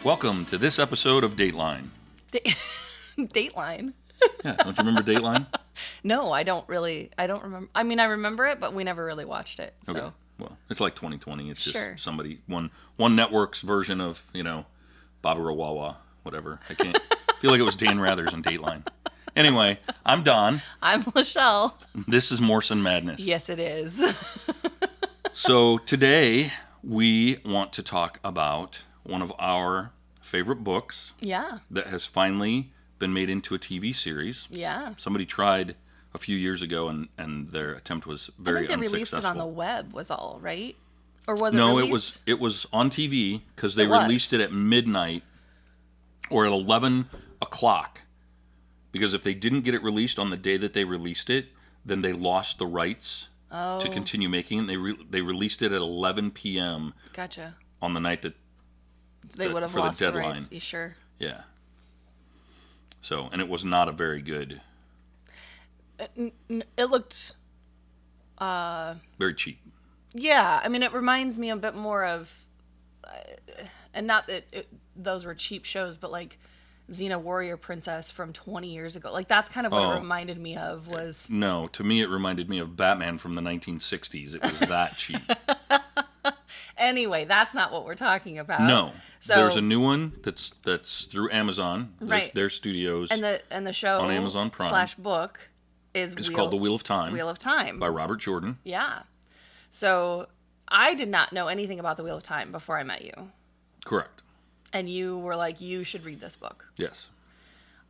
Welcome to this episode of Dateline. Dateline? Yeah, don't you remember Dateline? No, I don't remember. I mean, I remember it, but we never really watched it. So. Okay. Well, it's like 2020. It's just Sure. somebody, one network's version of, Baba Rawawa, whatever. I feel like it was Dan Rathers in Dateline. Anyway, I'm Don. I'm Lachelle. This is Morrison Madness. Yes, it is. So today we want to talk about one of our favorite books. Yeah. That has finally been made into a TV series. Yeah. Somebody tried a few years ago, and their attempt was very unsuccessful. I think they released it on the web, was all, right? Or was it No, released? it was on TV because they released it at midnight or at 11 o'clock. Because if they didn't get it released on the day that they released it, then they lost the rights to continue making it. They released it at 11 p.m. Gotcha. on the night that They would have for lost the the deadline. rights. You sure? Yeah. So, and it was not a very good. It looked. Very cheap. Yeah, I mean, it reminds me a bit more of, and not that those were cheap shows, but like Xena Warrior Princess from 20 years ago. Like that's kind of what it reminded me of. Was No, to me it reminded me of Batman from the 1960s. It was that cheap. Anyway, that's not what we're talking about. No, so there's a new one that's through Amazon. Right. Their studios. and the show on Amazon Prime / book is it's called The Wheel of Time. Wheel of Time by Robert Jordan. Yeah. So I did not know anything about the Wheel of Time before I met you. Correct. And you were like, you should read this book. Yes.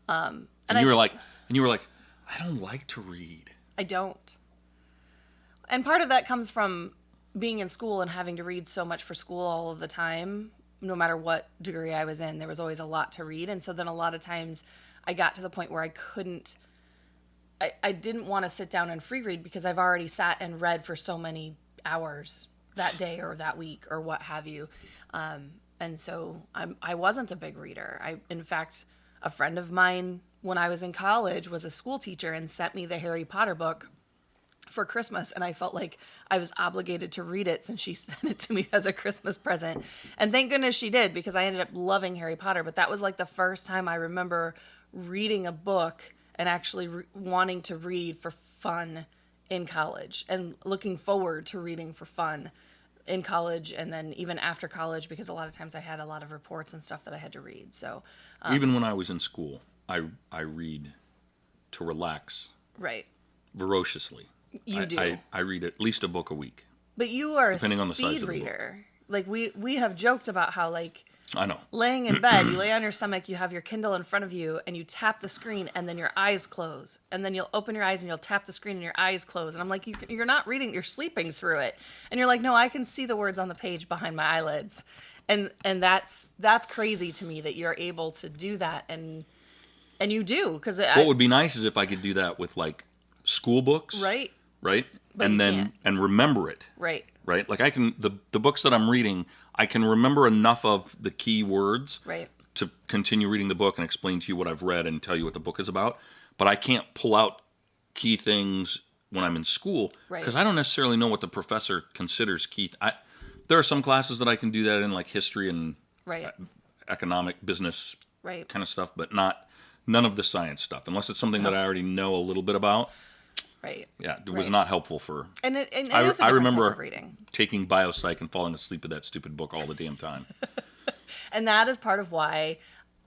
And you were like, I don't like to read. I don't. And part of that comes from being in school and having to read so much for school all of the time. No matter what degree I was in, there was always a lot to read. And so then a lot of times I got to the point where I didn't want to sit down and free read because I've already sat and read for so many hours that day or that week or what have you. And so I wasn't a big reader. In fact, a friend of mine when I was in college was a school teacher and sent me the Harry Potter book for Christmas, and I felt like I was obligated to read it since she sent it to me as a Christmas present. And thank goodness she did, because I ended up loving Harry Potter. But that was like the first time I remember reading a book and actually wanting to read for fun in college and looking forward to reading for fun in college and then even after college, because a lot of times I had a lot of reports and stuff that I had to read. So even when I was in school, I read to relax. Right. Voraciously. You do. I read at least a book a week. But you are depending a on the size speed of the reader. Like we have joked about how like I know. laying in bed, you lay on your stomach, you have your Kindle in front of you, and you tap the screen, and then your eyes close. And then you'll open your eyes, and you'll tap the screen, and your eyes close. And I'm like, you're not reading, you're sleeping through it. And you're like, no, I can see the words on the page behind my eyelids. And that's crazy to me that you're able to do that, and you do. Because what would be nice is if I could do that with, like, school books. Right. Right? But and you then can't. and remember it. Right. Right? Like I can the books that I'm reading, I can remember enough of the key words Right. to continue reading the book and explain to you what I've read and tell you what the book is about. But I can't pull out key things when I'm in school because I don't necessarily know what the professor considers key. There are some classes that I can do that in, like history and economic, business kind of stuff, but none of the science stuff, unless it's something that I already know a little bit about. Right. Yeah, it was not helpful for. And it is a I different remember type of reading. Taking biopsych and falling asleep with that stupid book all the damn time. And that is part of why,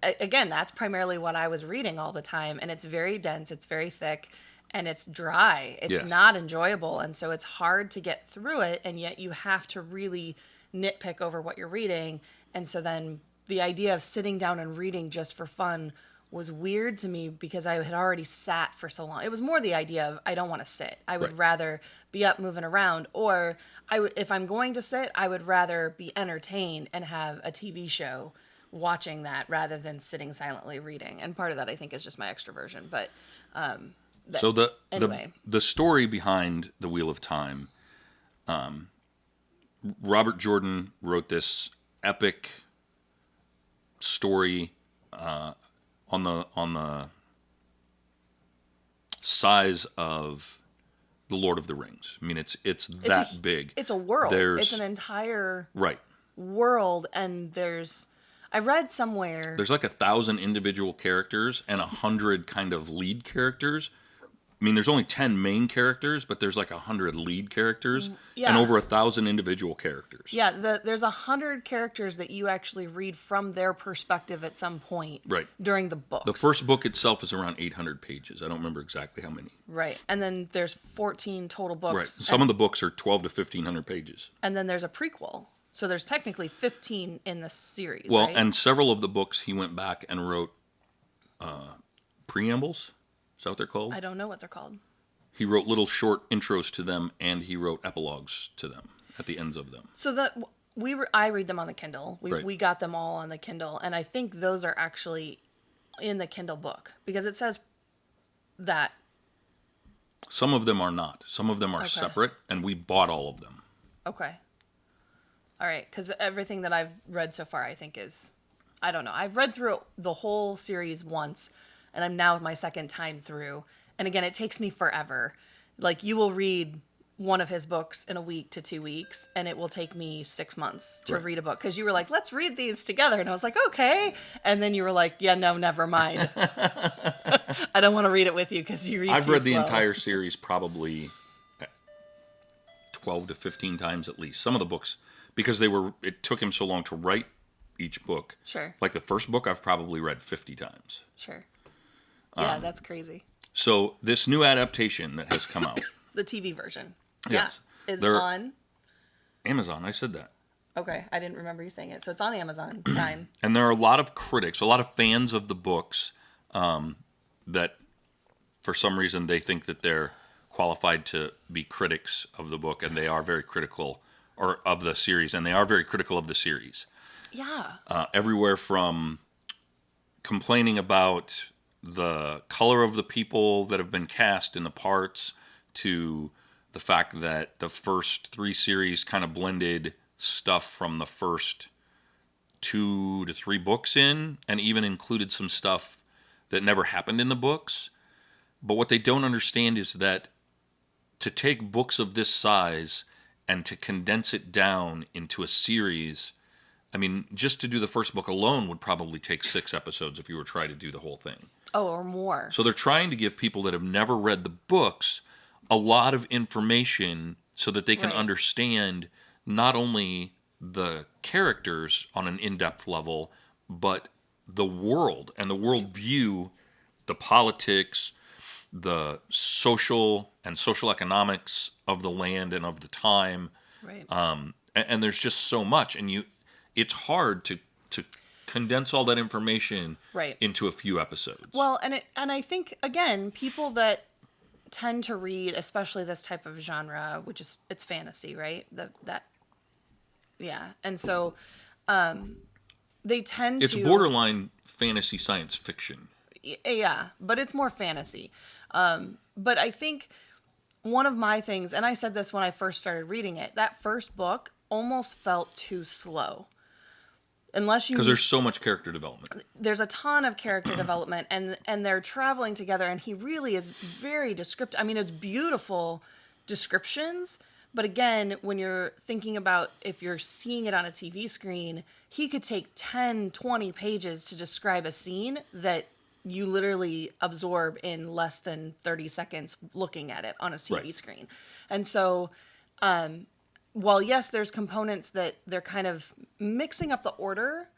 again, that's primarily what I was reading all the time. And it's very dense, it's very thick, and it's dry. It's not enjoyable. And so it's hard to get through it. And yet you have to really nitpick over what you're reading. And so then the idea of sitting down and reading just for fun was weird to me because I had already sat for so long. It was more the idea of I don't want to sit. I would rather be up moving around, or if I'm going to sit, I would rather be entertained and have a TV show watching that rather than sitting silently reading. And part of that I think is just my extroversion. But so anyway. the story behind The Wheel of Time, Robert Jordan wrote this epic story on the size of The Lord of the Rings. I mean, it's big. It's a world. There's, it's an entire right world, and I read somewhere. There's like 1,000 individual characters and 100 kind of lead characters. I mean, there's only 10 main characters, but there's like 100 lead characters and over 1,000 individual characters. Yeah, there's 100 characters that you actually read from their perspective at some point during the book. The first book itself is around 800 pages. I don't remember exactly how many. Right. And then there's 14 total books. Right. Some of the books are 12 to 1,500 pages. And then there's a prequel. So there's technically 15 in the series, Well, right? and several of the books he went back and wrote preambles. Is that what they're called? I don't know what they're called. He wrote little short intros to them, and he wrote epilogues to them at the ends of them. So I read them on the Kindle. We got them all on the Kindle, and I think those are actually in the Kindle book because it says that. Some of them are not. Some of them are separate, and we bought all of them. Okay. All right, because everything that I've read so far, I think is, I don't know. I've read through the whole series once, and I'm now my second time through. And again, it takes me forever. Like, you will read one of his books in a week to 2 weeks, and it will take me 6 months to read a book. Because you were like, let's read these together. And I was like, okay. And then you were like, yeah, no, never mind. I don't want to read it with you because you read I've too read the slow. entire series probably 12 to 15 times at least. Some of the books, because it took him so long to write each book. Sure. Like the first book, I've probably read 50 times. Sure. Yeah, that's crazy. So this new adaptation that has come out. The TV version. Yes. Yeah, is on Amazon. I said that. Okay, I didn't remember you saying it. So it's on Amazon Prime. And there are a lot of critics, a lot of fans of the books that for some reason they think that they're qualified to be critics of the book, and they are very critical of the series, and they are very critical of the series. Yeah. Everywhere from complaining about the color of the people that have been cast in the parts to the fact that the first 3 series kind of blended stuff from the first 2 to 3 books in, and even included some stuff that never happened in the books. But what they don't understand is that to take books of this size and to condense it down into a series, I mean, just to do the first book alone would probably take 6 episodes if you were trying to do the whole thing. Oh, or more. So they're trying to give people that have never read the books a lot of information so that they can understand not only the characters on an in-depth level, but the world and the worldview, the politics, the social and social economics of the land and of the time. Right. And there's just so much, and it's hard to condense all that information into a few episodes. Well, and I think again, people that tend to read, especially this type of genre, which is it's fantasy, right? And so they tend to. It's borderline fantasy science fiction. Yeah, but it's more fantasy. But I think one of my things, and I said this when I first started reading it, that first book almost felt too slow. Because there's so much character development. There's a ton of character development, and they're traveling together, and he really is very descriptive. I mean, it's beautiful descriptions, but again, when you're thinking about if you're seeing it on a TV screen, he could take 10, 20 pages to describe a scene that you literally absorb in less than 30 seconds looking at it on a TV screen. And so, while yes, there's components that they're kind of mixing up the order,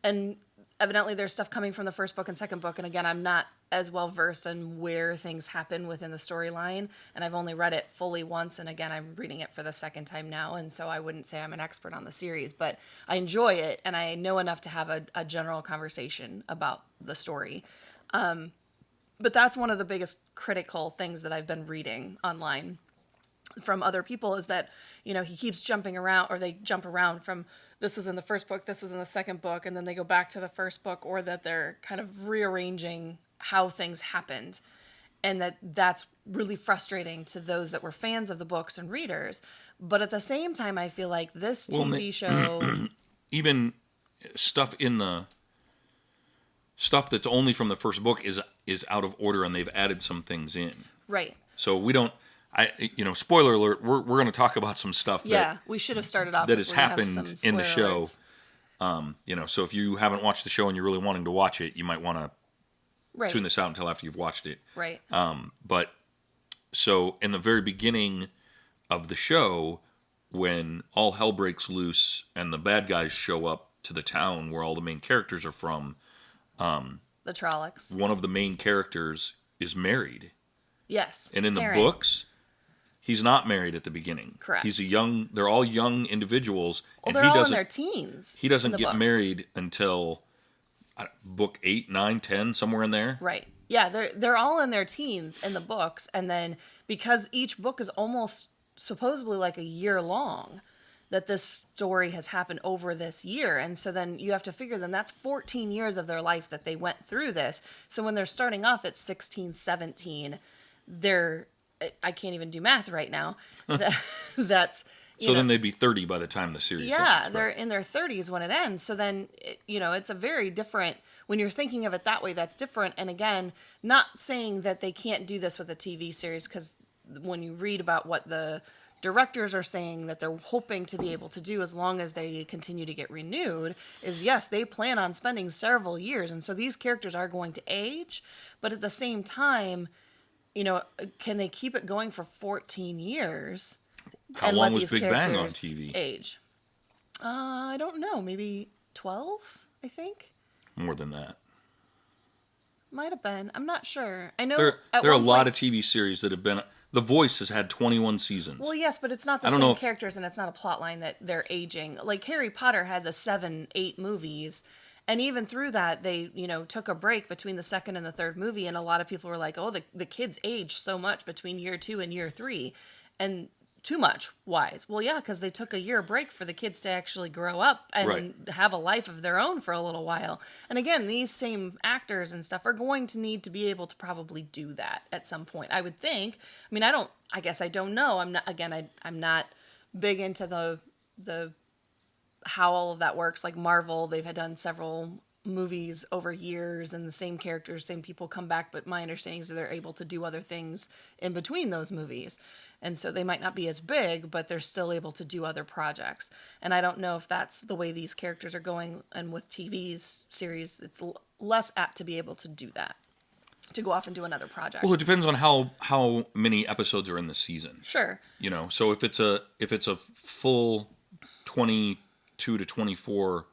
and evidently there's stuff coming from the first book and second book, and again, I'm not as well versed in where things happen within the storyline, and I've only read it fully once, and again, I'm reading it for the second time now, and so I wouldn't say I'm an expert on the series, but I enjoy it, and I know enough to have a general conversation about the story. But that's one of the biggest critical things that I've been reading online from other people is that, he keeps jumping around, or they jump around from this was in the first book, this was in the second book, and then they go back to the first book, or that they're kind of rearranging how things happened. And that's really frustrating to those that were fans of the books and readers. But at the same time, I feel like this TV show... Even stuff that's only from the first book is out of order, and they've added some things in. Right. So we don't... spoiler alert, we're going to talk about some stuff we should have started off that has happened in the show. So if you haven't watched the show and you're really wanting to watch it, you might want to Right. tune this out until after you've watched it. Right. But so in the very beginning of the show, when all hell breaks loose and the bad guys show up to the town where all the main characters are from, The Trollocs. one of the main characters is married. Yes. And in the Parent. books, he's not married at the beginning. Correct. They're all young individuals. Well, and they're he all doesn't, in their teens. He doesn't in the get books. married until book 8, 9, 10, somewhere in there. Right. Yeah, they're all in their teens in the books, and then because each book is almost supposedly like a year long, that this story has happened over this year, and so then you have to figure then that's 14 years of their life that they went through this. So when they're starting off at 16, 17, I can't even do math right now. That's So then they'd be 30 by the time the series ends. yeah, Right? they're in their 30s when it ends. So then, it's a very different, when you're thinking of it that way, that's different. And again, not saying that they can't do this with a TV series, because when you read about what the directors are saying that they're hoping to be able to do as long as they continue to get renewed is, yes, they plan on spending several years. And so these characters are going to age, but at the same time, can they keep it going for 14 years? How and long let was these Big Bang on characters TV? Age. I don't know. Maybe 12, I think. More than that. Might have been. I'm not sure. I know There at are a one lot point- of TV series that have been... The Voice has had 21 seasons. Well, yes, but it's not the I don't know same if- characters, and it's not a plot line that they're aging. Like Harry Potter had the 7, 8 movies, and even through that, they took a break between the second and the third movie, and a lot of people were like, "Oh, the kids age so much between year 2 and year 3," and too much wise. Well, yeah, because they took a year break for the kids to actually grow up and Right. have a life of their own for a little while. And again, these same actors and stuff are going to need to be able to probably do that at some point, I would think. I mean, I guess I don't know. I'm not big into the how all of that works. Like Marvel, they've had done several movies over years and the same characters, same people come back, but my understanding is that they're able to do other things in between those movies. And so they might not be as big, but they're still able to do other projects. And I don't know if that's the way these characters are going. And with TV's series, it's less apt to be able to do that, to go off and do another project. Well, it depends on how many episodes are in the season. Sure. So if it's a full 22 to 24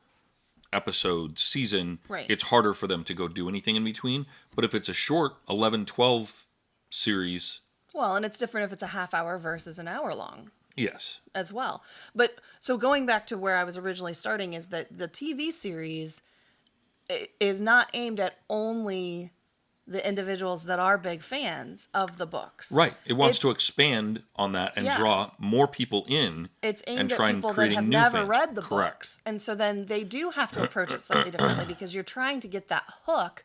episode season, Right. it's harder for them to go do anything in between. But if it's a short 11, 12 series, Well, and it's different if it's a half hour versus an hour long yes. as well. But so going back to where I was originally starting is that the TV series is not aimed at only the individuals that are big fans of the books. Right. It wants to expand on that and Yeah. draw more people in. It's and aimed try at and people that creating have new never fans. read the Correct. books. And so then they do have to approach it slightly differently because you're trying to get that hook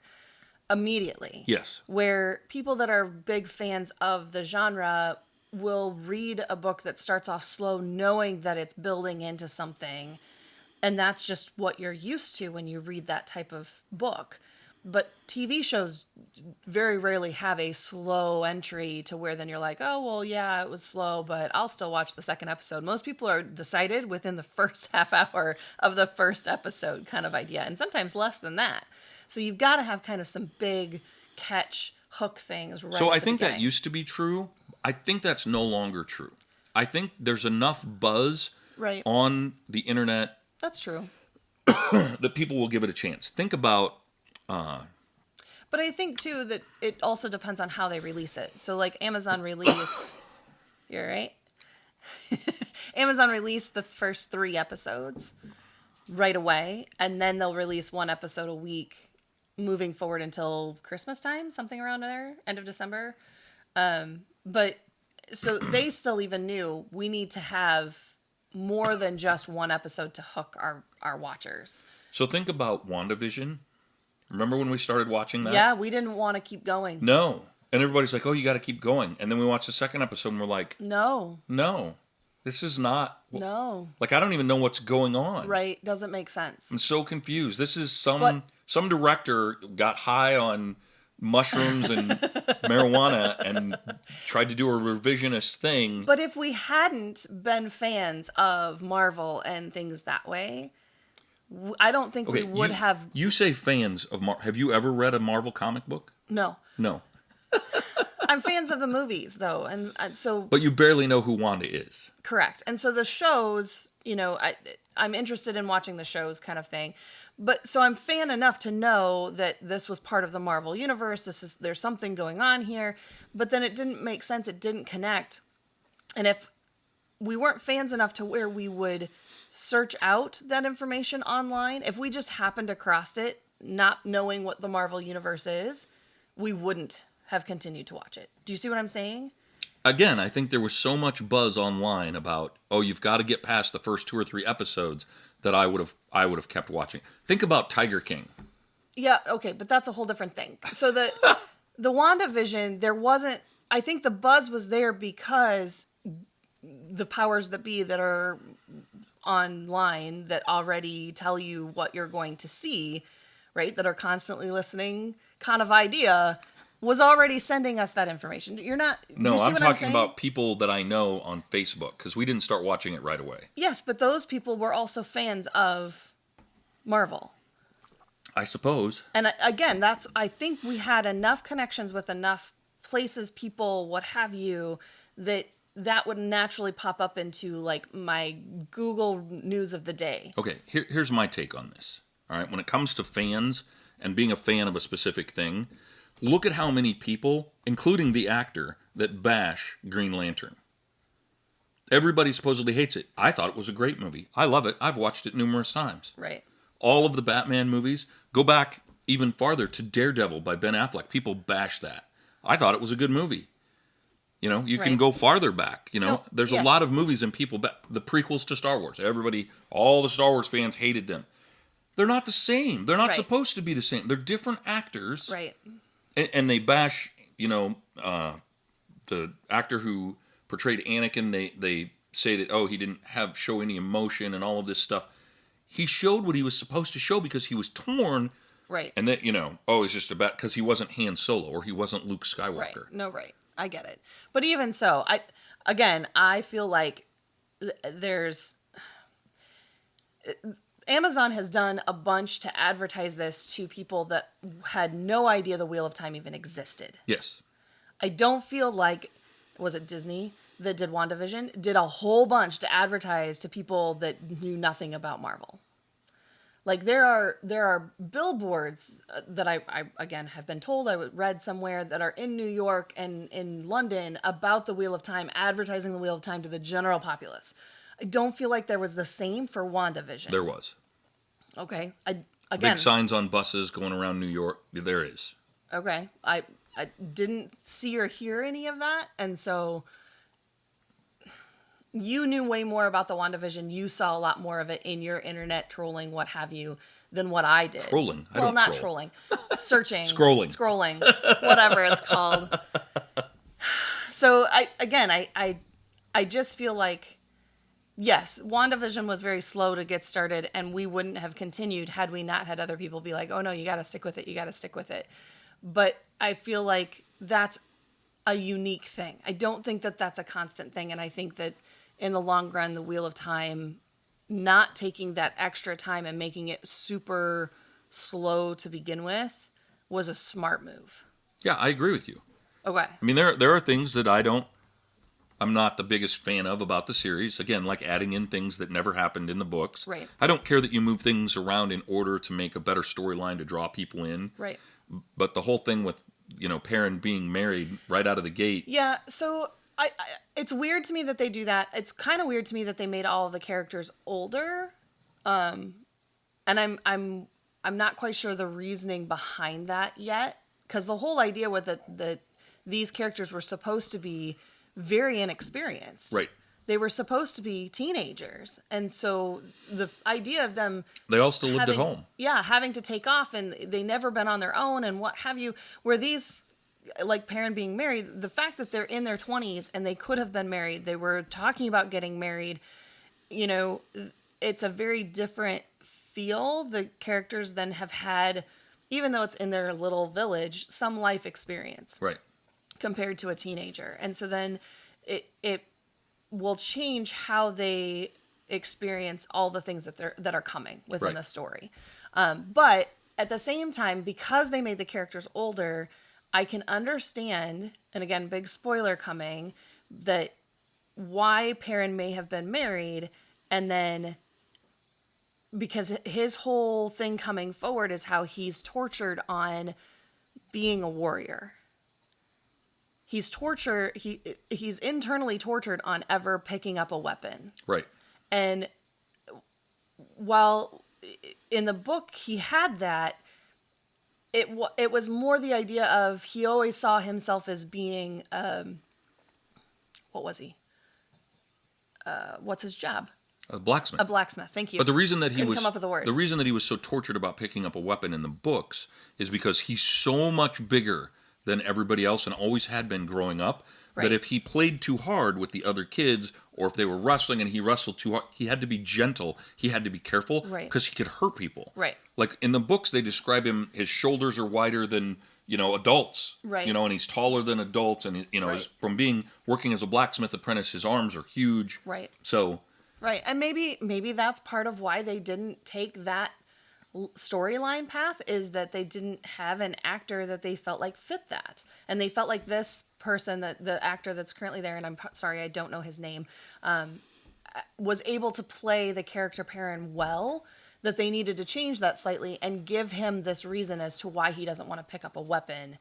immediately. Yes. Where people that are big fans of the genre will read a book that starts off slow knowing that it's building into something, and that's just what you're used to when you read that type of book. But TV shows very rarely have a slow entry to where then you're like, oh, well, yeah, it was slow, but I'll still watch the second episode. Most people are decided within the first half hour of the first episode kind of idea, and sometimes less than that. So you've got to have kind of some big catch hook things right So at I the think that beginning. used to be true. I think that's no longer true. I think there's enough buzz Right. on the internet That's true. that people will give it a chance. Think about But I think, too, that it also depends on how they release it. So, like, Amazon released... You're right? Amazon released the first 3 episodes right away, and then they'll release 1 episode a week moving forward until Christmas time, something around there, end of December. But, so they still even knew we need to have more than just 1 episode to hook our watchers. So think about WandaVision. Remember when we started watching that? Yeah, we didn't want to keep going. No. And everybody's like, oh, you got to keep going. And then we watch the second episode and we're like, No. this is not. No. Like, I don't even know what's going on. Right. Doesn't make sense. I'm so confused. This is But- some director got high on mushrooms and marijuana and tried to do a revisionist thing. But if we hadn't been fans of Marvel and things that way, I don't think we would have. You say fans of have you ever read a Marvel comic book? No. No. I'm fans of the movies, though, and so. But you barely know who Wanda is. Correct. And so the shows, I'm interested in watching the shows kind of thing. But so I'm fan enough to know that this was part of the Marvel universe. There's something going on here, but then it didn't make sense. It didn't connect. And if we weren't fans enough to where we would search out that information online, if we just happened across it, not knowing what the Marvel universe is, we wouldn't have continued to watch it. Do you see what I'm saying? Again, I think there was so much buzz online about, you've got to get past the first 2 or 3 episodes, that I would have kept watching. Think about Tiger King. Yeah, okay, but that's a whole different thing. So the WandaVision, there wasn't. I think the buzz was there because the powers that be that are online that already tell you what you're going to see, right? That are constantly listening, kind of idea, was already sending us that information. You're not. No, I'm talking about people that I know on Facebook, because we didn't start watching it right away. Yes, but those people were also fans of Marvel. I suppose. And again, I think we had enough connections with enough places, people, what have you, that would naturally pop up into like my Google news of the day. Okay, here's my take on this. All right, when it comes to fans and being a fan of a specific thing, look at how many people, including the actor, that bash Green Lantern. Everybody supposedly hates it. I thought it was a great movie. I love it. I've watched it numerous times. Right. All of the Batman movies, go back even farther to Daredevil by Ben Affleck. People bash that. I thought it was a good movie. You can go farther back. There's a lot of movies and people, the prequels to Star Wars. All the Star Wars fans hated them. They're not the same. They're not supposed to be the same. They're different actors. Right. And they bash, the actor who portrayed Anakin. They say that, he didn't show any emotion and all of this stuff. He showed what he was supposed to show because he was torn. Right. And that, it's just about because he wasn't Han Solo or he wasn't Luke Skywalker. Right. No, right. I get it. But even so, I feel like Amazon has done a bunch to advertise this to people that had no idea the Wheel of Time even existed. Yes. I don't feel like, was it Disney that did WandaVision? Did a whole bunch to advertise to people that knew nothing about Marvel. Like there are billboards that I again have been told, I read somewhere, that are in New York and in London about the Wheel of Time, advertising the Wheel of Time to the general populace. I don't feel like there was the same for WandaVision. There was. Okay. Big signs on buses going around New York. There is. Okay. I didn't see or hear any of that, and so you knew way more about the WandaVision. You saw a lot more of it in your internet trolling, what have you, than what I did. Trolling? Well, not trolling. Searching. Scrolling. Whatever it's called. So, I just feel like, yes, WandaVision was very slow to get started, and we wouldn't have continued had we not had other people be like, oh, no, you got to stick with it. But I feel like that's a unique thing. I don't think that that's a constant thing, and I think that in the long run, the Wheel of Time, not taking that extra time and making it super slow to begin with, was a smart move. Yeah, I agree with you. Okay. I mean, there are things that I'm not the biggest fan of about the series. Again, like adding in things that never happened in the books. Right. I don't care that you move things around in order to make a better storyline to draw people in. Right. But the whole thing with, Perrin being married right out of the gate. Yeah, so I it's weird to me that they do that. It's kind of weird to me that they made all of the characters older. And I'm not quite sure the reasoning behind that yet, because the whole idea with that these characters were supposed to be very inexperienced. Right. They were supposed to be teenagers. And so the idea of them... They all still lived at home. Yeah, having to take off, and they never been on their own and what have you. Where these, like Perrin being married, the fact that they're in their 20s and they could have been married, they were talking about getting married, it's a very different feel. The characters then have had, even though it's in their little village, some life experience. Right. Compared to a teenager. And so then it will change how they experience all the things that are coming within Right. the story. But at the same time, because they made the characters older, I can understand, and again, big spoiler coming, that why Perrin may have been married, and then because his whole thing coming forward is how he's tortured on being a warrior. He's internally tortured on ever picking up a weapon. Right. And while in the book he had that, it was more the idea of he always saw himself as being what was he? What's his job? A blacksmith. A blacksmith. Thank you. But the reason that Couldn't come up with a word. the reason that he was so tortured about picking up a weapon in the books is because he's so much bigger than everybody else and always had been growing up. Right. That if he played too hard with the other kids, or if they were wrestling and he wrestled too hard, he had to be gentle. He had to be careful Right. because he could hurt people. Right. Like in the books, they describe him. His shoulders are wider than adults. Right. And he's taller than adults, and Right. from working as a blacksmith apprentice, his arms are huge. Right. So. Right. And maybe that's part of why they didn't take that storyline path, is that they didn't have an actor that they felt like fit that. And they felt like this person, that the actor that's currently there, and I'm sorry, I don't know his name, was able to play the character Perrin well, that they needed to change that slightly and give him this reason as to why he doesn't want to pick up a weapon.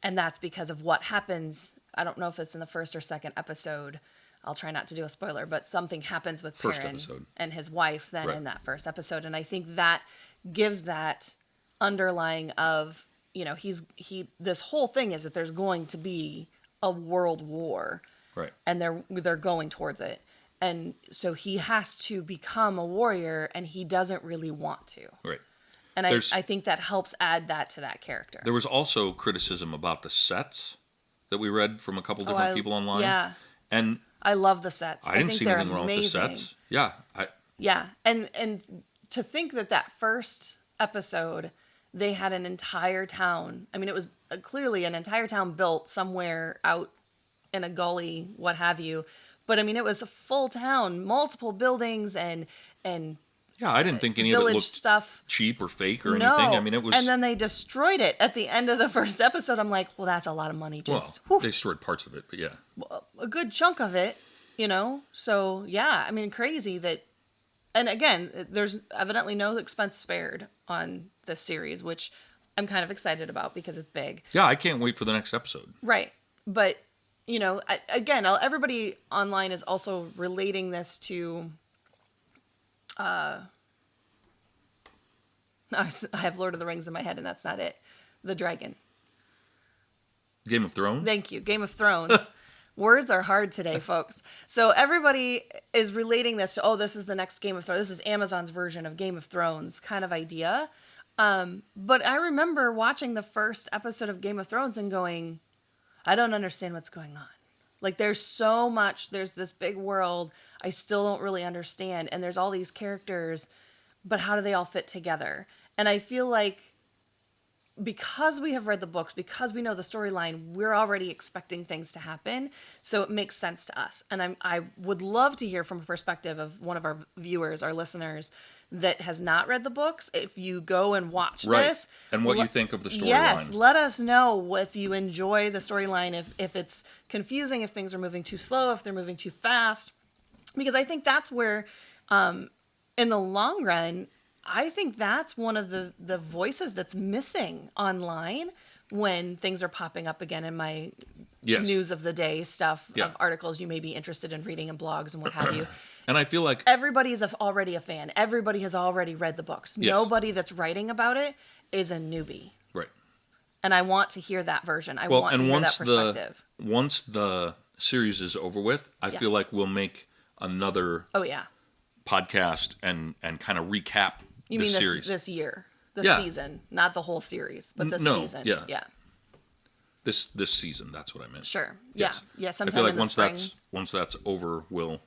And that's because of what happens. I don't know if it's in the first or second episode. I'll try not to do a spoiler, but something happens with Perrin and his wife then in that first episode. And I think that gives that underlying of, this whole thing is that there's going to be a world war. Right. And they're going towards it. And so he has to become a warrior, and he doesn't really want to. Right. And I think that helps add that to that character. There was also criticism about the sets that we read from a couple different people online. Yeah. And I love the sets. I didn't think see they're anything wrong with the amazing. sets. Yeah. Yeah. And to think that first episode, they had an entire town. I mean, it was clearly an entire town built somewhere out in a gully, what have you. But I mean, it was a full town, multiple buildings, and yeah, I didn't think any of it village looked stuff. cheap or fake or No. anything. I mean, it was. And then they destroyed it at the end of the first episode. I'm like, well, that's a lot of money. Just well, they destroyed parts of it, but yeah. A good chunk of it, So yeah, I mean, crazy that. And again, there's evidently no expense spared on this series, which I'm kind of excited about because it's big. Yeah, I can't wait for the next episode. Right. But, again, everybody online is also relating this to... I have Lord of the Rings in my head, and that's not it. The dragon. Game of Thrones? Thank you. Game of Thrones. Words are hard today, folks. So everybody is relating this to, this is the next Game of Thrones. This is Amazon's version of Game of Thrones kind of idea. But I remember watching the first episode of Game of Thrones and going, I don't understand what's going on. Like, there's so much, there's this big world I still don't really understand. And there's all these characters, but how do they all fit together? And I feel like because we have read the books, because we know the storyline, we're already expecting things to happen. So it makes sense to us. And I would love to hear from a perspective of one of our viewers, our listeners, that has not read the books. If you go and watch this. And what you think of the storyline. Yes, let us know if you enjoy the storyline, if it's confusing, if things are moving too slow, if they're moving too fast. Because I think that's where, in the long run, I think that's one of the voices that's missing online when things are popping up again in my news of the day stuff of articles you may be interested in reading and blogs and what have you. And I feel like everybody's already a fan. Everybody has already read the books. Yes. Nobody that's writing about it is a newbie. Right. And I want to hear that version. I want to hear that perspective. Once the series is over with, I feel like we'll make another podcast and kind of recap you the mean series. This year? This season. Not the whole series, but this season. Yeah. This season, that's what I meant. Sure. Yes. Yeah, sometime I feel like in the spring. once that's over, we'll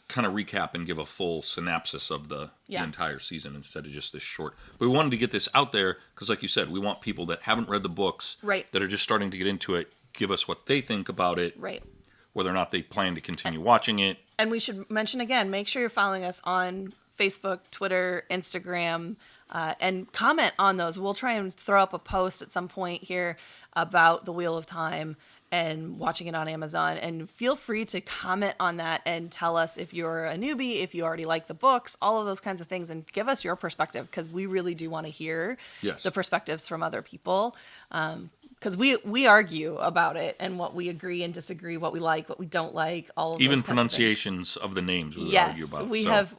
kind of recap and give a full synopsis of the entire season instead of just this short. But we wanted to get this out there because, like you said, we want people that haven't read the books, that are just starting to get into it, give us what they think about it. Right. whether or not they plan to continue watching it. And we should mention again, make sure you're following us on Facebook, Twitter, Instagram, and comment on those. We'll try and throw up a post at some point here about The Wheel of Time and watching it on Amazon. And feel free to comment on that and tell us if you're a newbie, if you already like the books, all of those kinds of things, and give us your perspective, because we really do want to hear the perspectives from other people. Because we argue about it and what we agree and disagree, what we like, what we don't like, all of those even kinds pronunciations of the names we would argue about.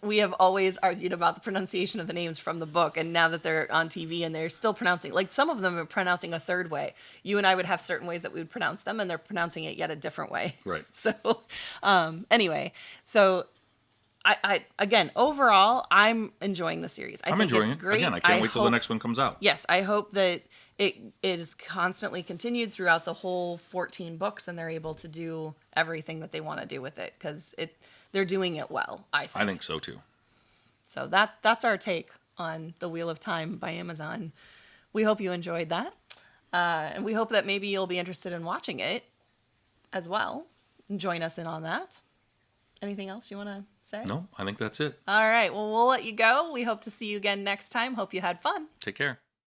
We have always argued about the pronunciation of the names from the book, and now that they're on TV and they're still pronouncing, like some of them are pronouncing a third way. You and I would have certain ways that we would pronounce them, and they're pronouncing it yet a different way. Right. So, anyway, so. I again, overall, I'm enjoying the series. I'm enjoying it's it. great. Again, I can't wait till the next one comes out. Yes, I hope that it is constantly continued throughout the whole 14 books, and they're able to do everything that they want to do with it, because they're doing it well, I think. I think so too. So that's our take on The Wheel of Time by Amazon. We hope you enjoyed that, and we hope that maybe you'll be interested in watching it as well. And join us in on that. Anything else you want to say? No, I think that's it. All right. Well, we'll let you go. We hope to see you again next time. Hope you had fun. Take care.